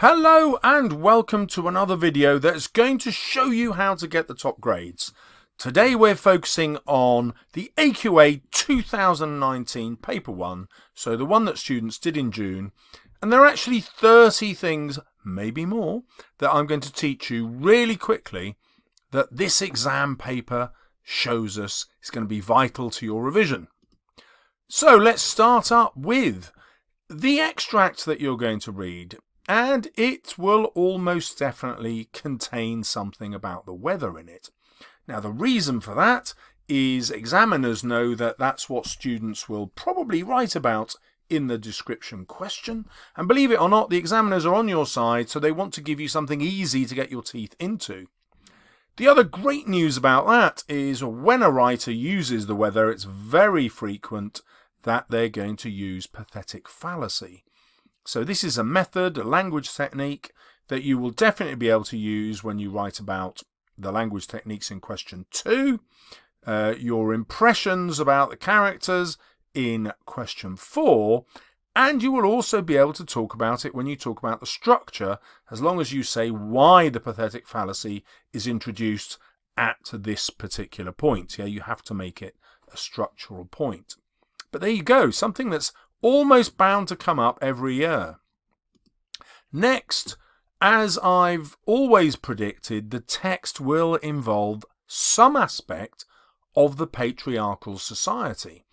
Hello and welcome to another video that's going to show you how to get the top grades. Today we're focusing on the AQA 2019 paper 1, so the one that students did in June, and there are actually 30 things, maybe more, that I'm going to teach you really quickly that this exam paper shows us is going to be vital to your revision. So let's start up with the extract that you're going to read. And it will almost definitely contain something about the weather in it. Now, the reason for that is examiners know that that's what students will probably write about in the description question. And believe it or not, the examiners are on your side, so they want to give you something easy to get your teeth into. The other great news about that is when a writer uses the weather, it's very frequent that they're going to use pathetic fallacy. So this is a method, a language technique that you will definitely be able to use when you write about the language techniques in question 2, your impressions about the characters in question 4, and you will also be able to talk about it when you talk about the structure, as long as you say why the pathetic fallacy is introduced at this particular point. Yeah, you have to make it a structural point. But there you go, something that's almost bound to come up every year. Next, as I've always predicted, the text will involve some aspect of the patriarchal society.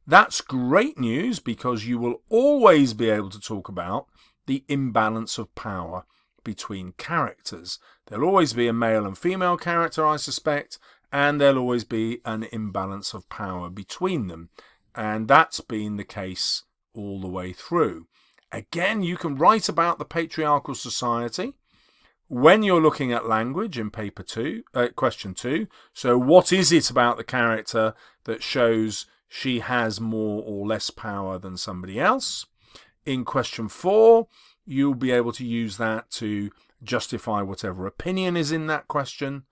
That's great news because you will always be able to talk about the imbalance of power between characters. There'll always be a male and female character, I suspect, and there'll always be an imbalance of power between them. And that's been the case all the way through. Again, you can write about the patriarchal society when you're looking at language in paper 2, question 2. So what is it about the character that shows she has more or less power than somebody else? In question 4, you'll be able to use that to justify whatever opinion is in that question.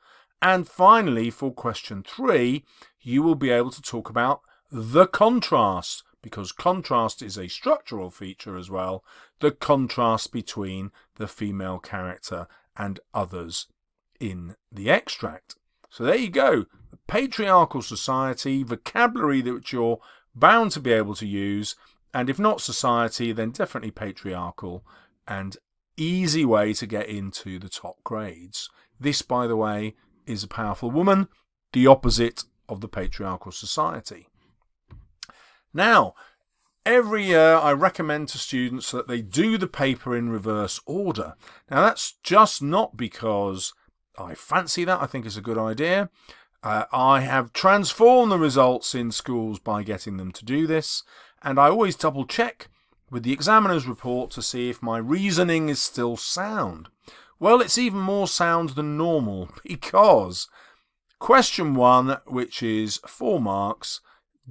And finally, for question 3, you will be able to talk about the contrast, because contrast is a structural feature as well, the contrast between the female character and others in the extract. So there you go, the patriarchal society, vocabulary that you're bound to be able to use, and if not society, then definitely patriarchal, and easy way to get into the top grades. This, by the way, is a powerful woman, the opposite of the patriarchal society. Now, every year I recommend to students that they do the paper in reverse order. Now, that's just not because I fancy that. I think it's a good idea. I have transformed the results in schools by getting them to do this, and I always double check with the examiner's report to see if my reasoning is still sound. Well, it's even more sound than normal because question 1, which is 4 marks,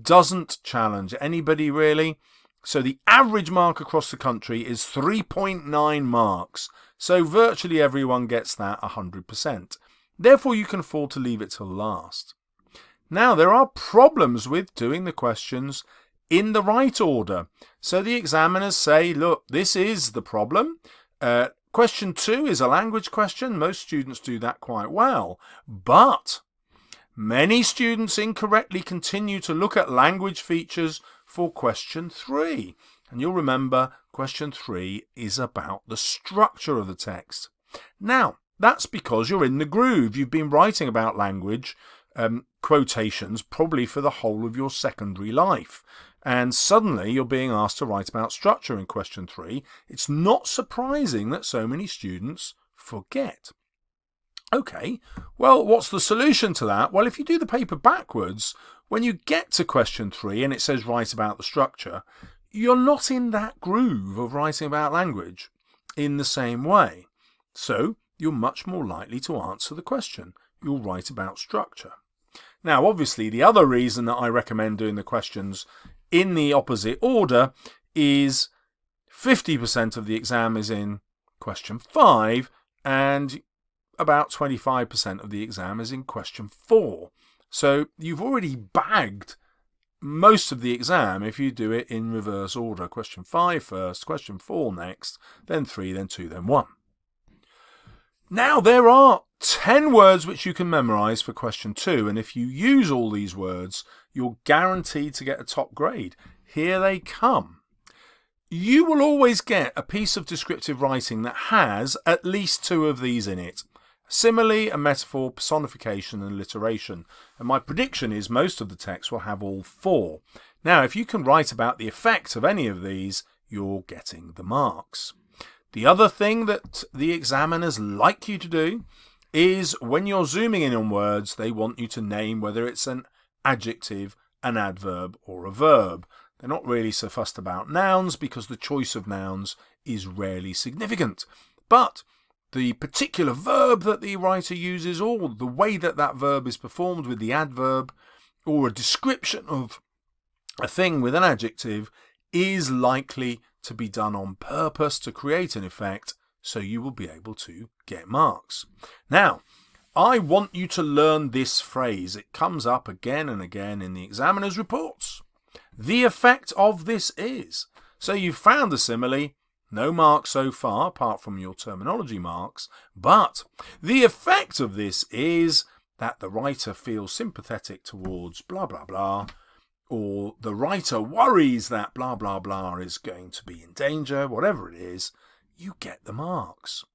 doesn't challenge anybody really. So the average mark across the country is 3.9 marks. So virtually everyone gets that 100%. Therefore you can afford to leave it till last. Now there are problems with doing the questions in the right order. So the examiners say, look, this is the problem. Question 2 is a language question. Most students do that quite well. But many students incorrectly continue to look at language features for question 3. And you'll remember question 3 is about the structure of the text. Now, that's because you're in the groove. You've been writing about language quotations probably for the whole of your secondary life. And suddenly you're being asked to write about structure in question 3. It's not surprising that so many students forget. Okay, well, what's the solution to that? Well, if you do the paper backwards, when you get to question 3 and it says write about the structure, you're not in that groove of writing about language in the same way. So you're much more likely to answer the question. You'll write about structure. Now, obviously, the other reason that I recommend doing the questions in the opposite order is 50% of the exam is in question 5 and about 25% of the exam is in question 4. So you've already bagged most of the exam if you do it in reverse order. Question 5 first, question 4 next, then 3, then 2, then 1. Now there are 10 words which you can memorise for question 2, and if you use all these words, you're guaranteed to get a top grade. Here they come. You will always get a piece of descriptive writing that has at least 2 of these in it. Simile, a metaphor, personification and alliteration. And my prediction is most of the text will have all 4. Now, if you can write about the effect of any of these, you're getting the marks. The other thing that the examiners like you to do is when you're zooming in on words, they want you to name whether it's an adjective, an adverb or a verb. They're not really so fussed about nouns because the choice of nouns is rarely significant. But the particular verb that the writer uses, or the way that that verb is performed with the adverb, or a description of a thing with an adjective, is likely to be done on purpose to create an effect, so you will be able to get marks. Now, I want you to learn this phrase. It comes up again and again in the examiner's reports. The effect of this is. So you've found the simile. No marks so far, apart from your terminology marks. But the effect of this is that the writer feels sympathetic towards blah, blah, blah. Or the writer worries that blah, blah, blah is going to be in danger. Whatever it is, you get the marks.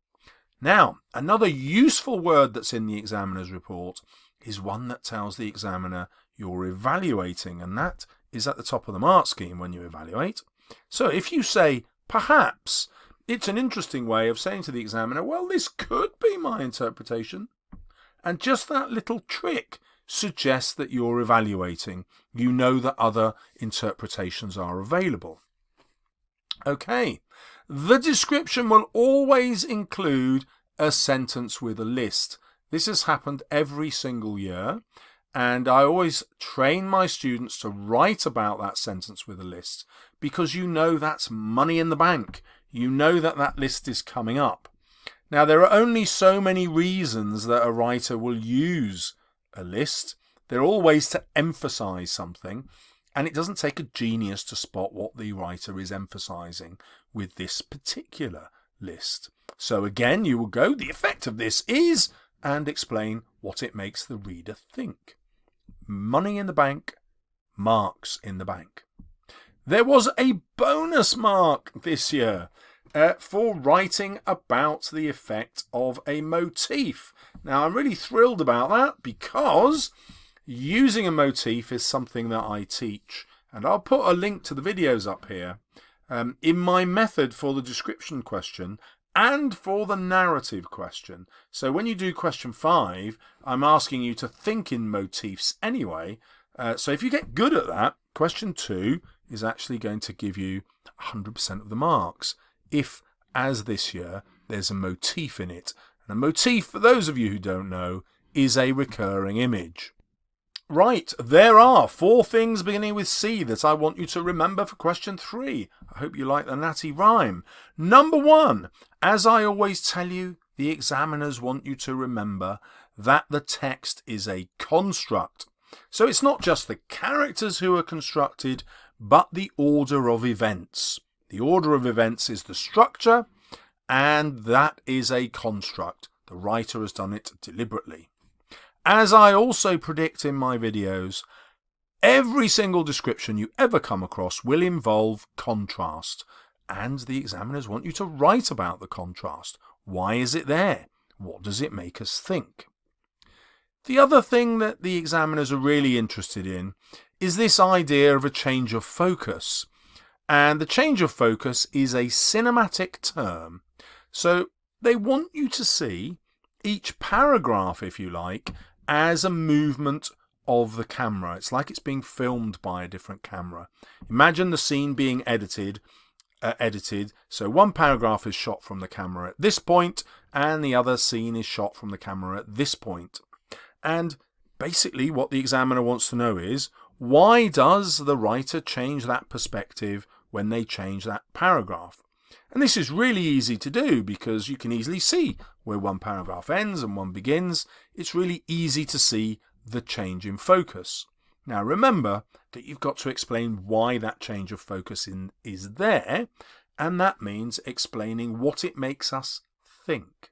Now, another useful word that's in the examiner's report is one that tells the examiner you're evaluating, and that is at the top of the mark scheme when you evaluate. So if you say perhaps, it's an interesting way of saying to the examiner, well, this could be my interpretation. And just that little trick suggests that you're evaluating. You know that other interpretations are available. Okay, the description will always include a sentence with a list. This has happened every single year. And I always train my students to write about that sentence with a list because you know that's money in the bank. You know that that list is coming up. Now, there are only so many reasons that a writer will use a list. They're always to emphasize something, and it doesn't take a genius to spot what the writer is emphasizing with this particular list. So again, you will go, the effect of this is, and explain what it makes the reader think. Money in the bank, marks in the bank. There was a bonus mark this year for writing about the effect of a motif. Now, I'm really thrilled about that because using a motif is something that I teach, and I'll put a link to the videos up here in my method for the description question and for the narrative question. So when you do question 5, I'm asking you to think in motifs anyway. So if you get good at that, question 2 is actually going to give you 100% of the marks. If, as this year, there's a motif in it. And a motif, for those of you who don't know, is a recurring image. Right, there are 4 things beginning with C that I want you to remember for question 3. I hope you like the natty rhyme. Number 1, as I always tell you, the examiners want you to remember that the text is a construct. So it's not just the characters who are constructed, but the order of events. The order of events is the structure, and that is a construct. The writer has done it deliberately. As I also predict in my videos, every single description you ever come across will involve contrast, and the examiners want you to write about the contrast. Why is it there? What does it make us think? The other thing that the examiners are really interested in is this idea of a change of focus. And the change of focus is a cinematic term. So they want you to see each paragraph, if you like, as a movement of the camera. It's like it's being filmed by a different camera. Imagine the scene being edited. So one paragraph is shot from the camera at this point, and the other scene is shot from the camera at this point. And basically what the examiner wants to know is, why does the writer change that perspective when they change that paragraph? And this is really easy to do because you can easily see where one paragraph ends and one begins. It's really easy to see the change in focus. Now remember that you've got to explain why that change of focus is there, and that means explaining what it makes us think.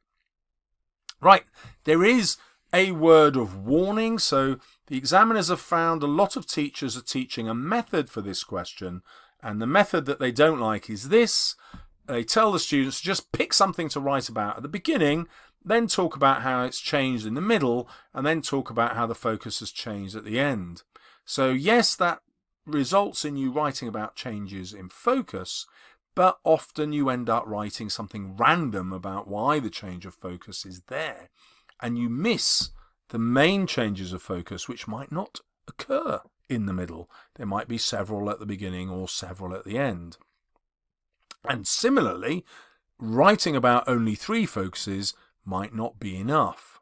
Right, there is a word of warning. So the examiners have found a lot of teachers are teaching a method for this question, and the method that they don't like is this. They tell the students to just pick something to write about at the beginning, then talk about how it's changed in the middle, and then talk about how the focus has changed at the end. So yes, that results in you writing about changes in focus, but often you end up writing something random about why the change of focus is there, and you miss the main changes of focus which might not occur in the middle. There might be several at the beginning or several at the end. And similarly, writing about only 3 focuses might not be enough.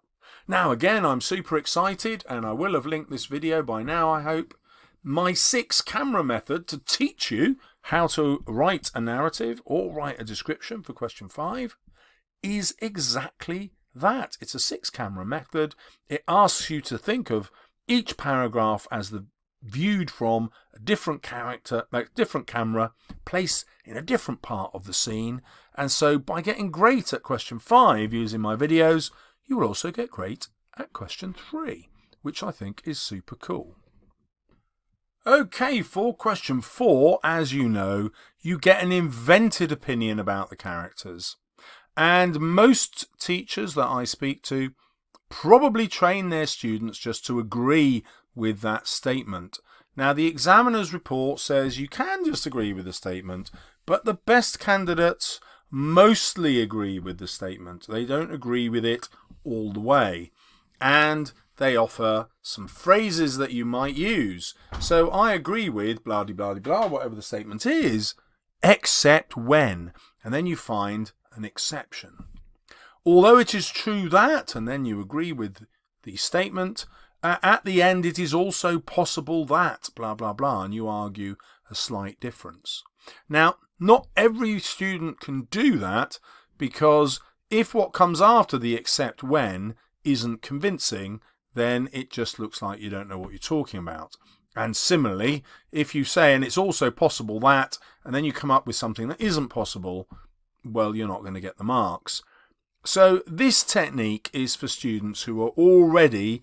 Now again, I'm super excited, and I will have linked this video by now, I hope. My 6 camera method to teach you how to write a narrative or write a description for question 5 is exactly that. It's a 6 camera method. It asks you to think of each paragraph as viewed from a different character, like different camera, placed in a different part of the scene. And so by getting great at question 5 using my videos, you will also get great at question 3, which I think is super cool. Okay, for question 4, as you know, you get an invented opinion about the characters. And most teachers that I speak to probably train their students just to agree with that statement. Now, the examiner's report says you can just agree with the statement, but the best candidates mostly agree with the statement. They don't agree with it all the way. And they offer some phrases that you might use. So I agree with blah, blah, blah, blah, whatever the statement is, except when. And then you find an exception. Although it is true that, and then you agree with the statement, at the end it is also possible that, blah, blah, blah, and you argue a slight difference. Now, not every student can do that, because if what comes after the except when isn't convincing, then it just looks like you don't know what you're talking about. And similarly, if you say, and it's also possible that, and then you come up with something that isn't possible, well, you're not going to get the marks. So this technique is for students who are already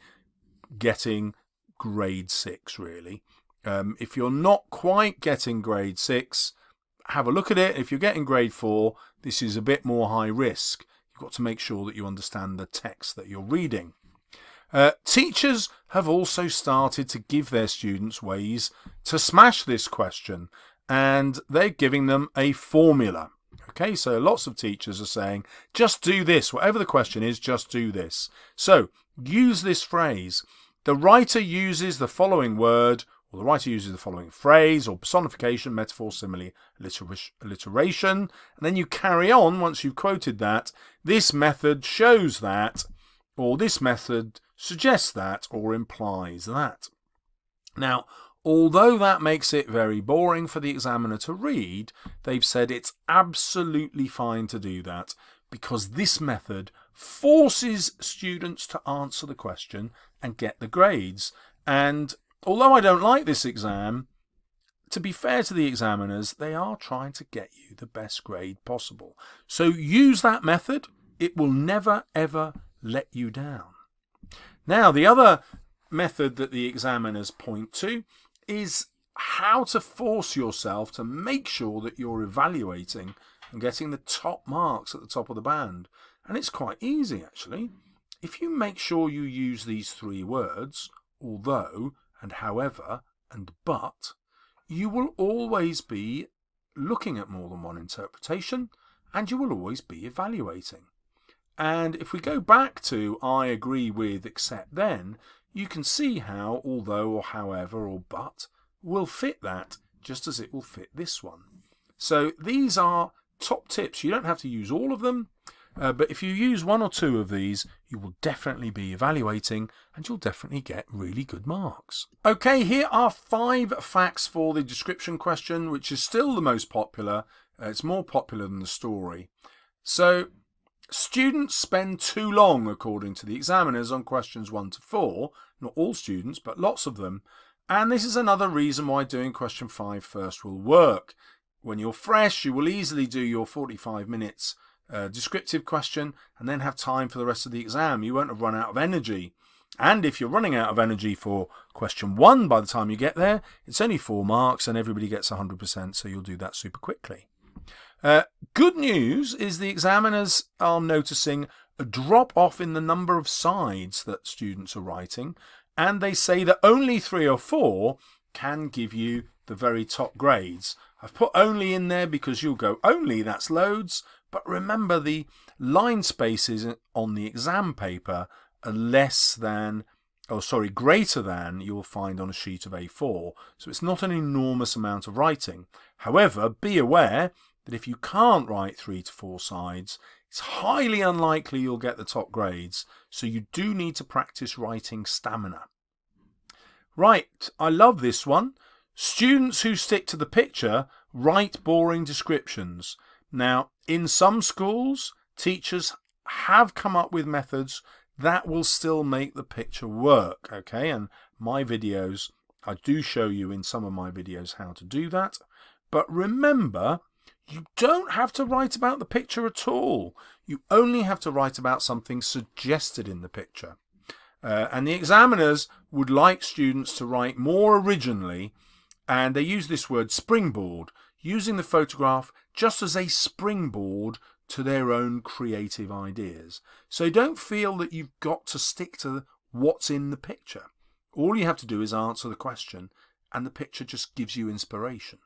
getting grade 6, really. If you're not quite getting grade 6, have a look at it. If you're getting grade 4, this is a bit more high risk. You've got to make sure that you understand the text that you're reading. Teachers have also started to give their students ways to smash this question, and they're giving them a formula. Okay, so lots of teachers are saying, just do this. Whatever the question is, just do this. So use this phrase. The writer uses the following word, or the writer uses the following phrase, or personification, metaphor, simile, alliteration, and then you carry on once you've quoted that. This method shows that, or this method suggests that, or implies that. Now, although that makes it very boring for the examiner to read, they've said it's absolutely fine to do that, because this method forces students to answer the question and get the grades. And although I don't like this exam, to be fair to the examiners, they are trying to get you the best grade possible. So use that method. It will never, ever let you down. Now, the other method that the examiners point to is how to force yourself to make sure that you're evaluating and getting the top marks at the top of the band. And it's quite easy, actually. If you make sure you use these 3 words, although, and however, and but, you will always be looking at more than one interpretation, and you will always be evaluating. And if we go back to I agree with except then, you can see how although or however or but will fit that just as it will fit this one. So these are top tips. You don't have to use all of them, but if you use 1 or 2 of these, you will definitely be evaluating and you'll definitely get really good marks. Okay, here are 5 facts for the description question, which is still the most popular. It's more popular than the story. So, students spend too long, according to the examiners, on questions 1 to 4. Not all students, but lots of them. And this is another reason why doing question 5 first will work. When you're fresh, you will easily do your 45 minutes descriptive question and then have time for the rest of the exam. You won't have run out of energy. And if you're running out of energy for question 1 by the time you get there, it's only 4 marks and everybody gets 100%, so you'll do that super quickly. Good news is the examiners are noticing a drop off in the number of sides that students are writing, and they say that only 3 or 4 can give you the very top grades. I've put only in there because you'll go, only, that's loads, but remember the line spaces on the exam paper are greater than you'll find on a sheet of A4. So it's not an enormous amount of writing. However, be aware that if you can't write 3 to 4 sides, it's highly unlikely you'll get the top grades. So you do need to practice writing stamina. Right, I love this one. Students who stick to the picture write boring descriptions. Now, in some schools, teachers have come up with methods that will still make the picture work, okay? And my videos, I do show you in some of my videos how to do that. But remember, you don't have to write about the picture at all. You only have to write about something suggested in the picture. And the examiners would like students to write more originally, and they use this word springboard, using the photograph just as a springboard to their own creative ideas. So don't feel that you've got to stick to what's in the picture. All you have to do is answer the question, and the picture just gives you inspiration.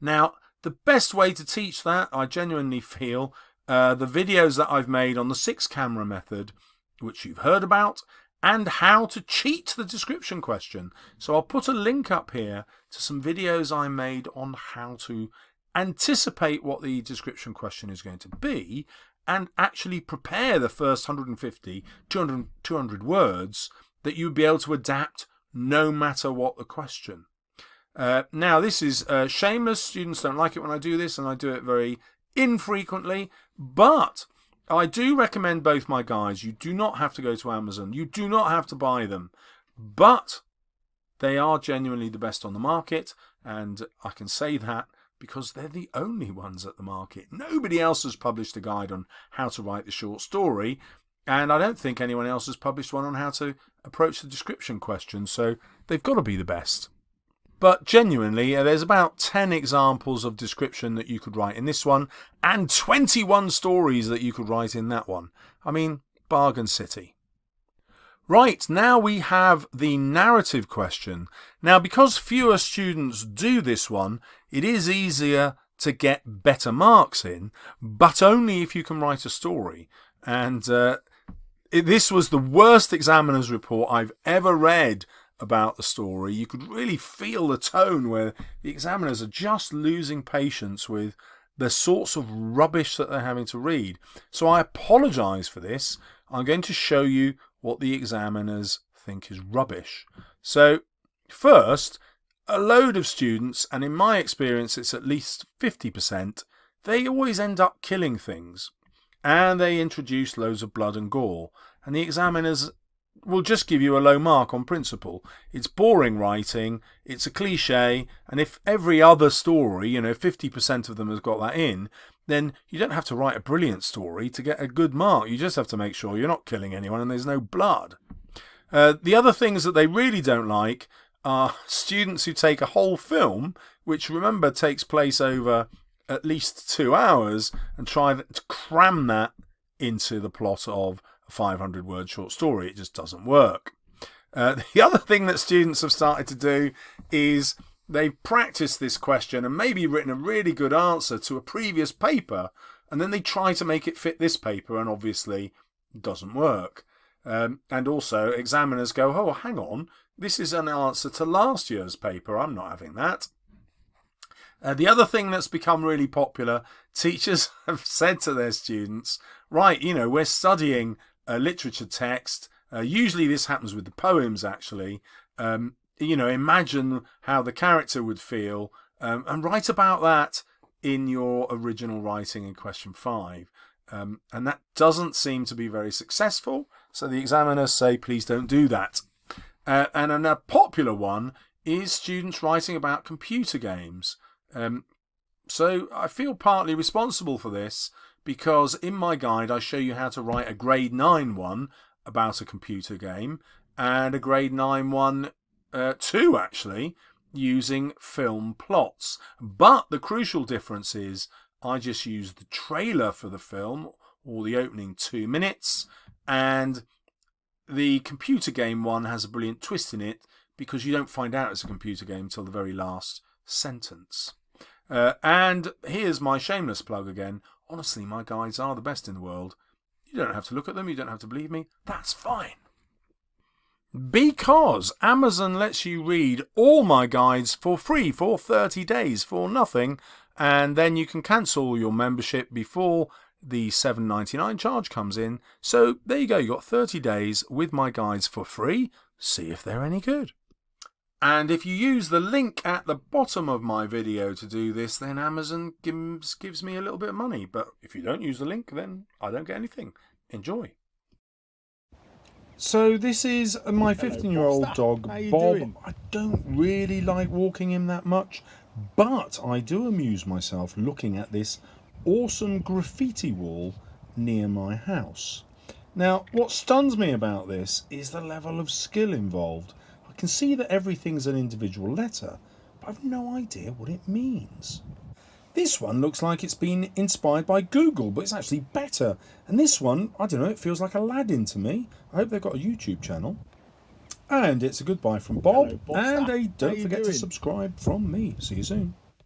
Now, the best way to teach that, I genuinely feel, the videos that I've made on the 6-camera method, which you've heard about, and how to cheat the description question. So I'll put a link up here to some videos I made on how to anticipate what the description question is going to be and actually prepare the first 150, 200 words that you'd be able to adapt no matter what the question. Now, this is shameless. Students don't like it when I do this, and I do it very infrequently, but I do recommend both my guides. You do not have to go to Amazon. You do not have to buy them, but they are genuinely the best on the market, and I can say that because they're the only ones at the market. Nobody else has published a guide on how to write the short story, and I don't think anyone else has published one on how to approach the description question, so they've got to be the best. But genuinely, there's about 10 examples of description that you could write in this one, and 21 stories that you could write in that one. I mean, bargain city. Right, now we have the narrative question. Now, because fewer students do this one, it is easier to get better marks in, but only if you can write a story. And this was the worst examiner's report I've ever read about the story. You could really feel the tone where the examiners are just losing patience with the sorts of rubbish that they're having to read. So I apologize for this. I'm going to show you what the examiners think is rubbish. So first, a load of students, and in my experience it's at least 50%, they always end up killing things, and they introduce loads of blood and gore, and the examiners will just give you a low mark on principle. It's boring writing, it's a cliche, and if every other story, 50% of them has got that in, then you don't have to write a brilliant story to get a good mark. You just have to make sure you're not killing anyone and there's no blood. The other things that they really don't like are students who take a whole film, which remember takes place over at least 2 hours, and try to cram that into the plot of a 500-word short story. It just doesn't work. The other thing that students have started to do is they've practiced this question and maybe written a really good answer to a previous paper, and then they try to make it fit this paper, and obviously it doesn't work. And also examiners go, oh, hang on, this is an answer to last year's paper, I'm not having that. The other thing that's become really popular, teachers have said to their students, right, we're studying a literature text. Usually this happens with the poems, actually. Imagine how the character would feel, and write about that in your original writing in question 5. And that doesn't seem to be very successful, so the examiners say, please don't do that. And a popular one is students writing about computer games. So I feel partly responsible for this because in my guide I show you how to write a grade 9 one about a computer game and a grade 9 one too, actually, using film plots. But the crucial difference is I just use the trailer for the film or the opening 2 minutes, and the computer game one has a brilliant twist in it because you don't find out it's a computer game until the very last sentence. And here's my shameless plug again. Honestly, my guides are the best in the world. You don't have to look at them, you don't have to believe me. That's fine. Because Amazon lets you read all my guides for free for 30 days for nothing, and then you can cancel your membership before the $7.99 charge comes in. So there you go, you got 30 days with my guides for free. See if they're any good. And if you use the link at the bottom of my video to do this, then Amazon gives me a little bit of money. But if you don't use the link, then I don't get anything. Enjoy. So this is my 15-year-old dog, Bob. I don't really like walking him that much, but I do amuse myself looking at this awesome graffiti wall near my house. Now, what stuns me about this is the level of skill involved. I can see that everything's an individual letter, but I've no idea what it means. This one looks like it's been inspired by Google, but it's actually better. And this one, I don't know, it feels like Aladdin to me. I hope they've got a YouTube channel. And it's a goodbye from Bob. Hello, Bob. And a don't forget to subscribe from me. See you soon.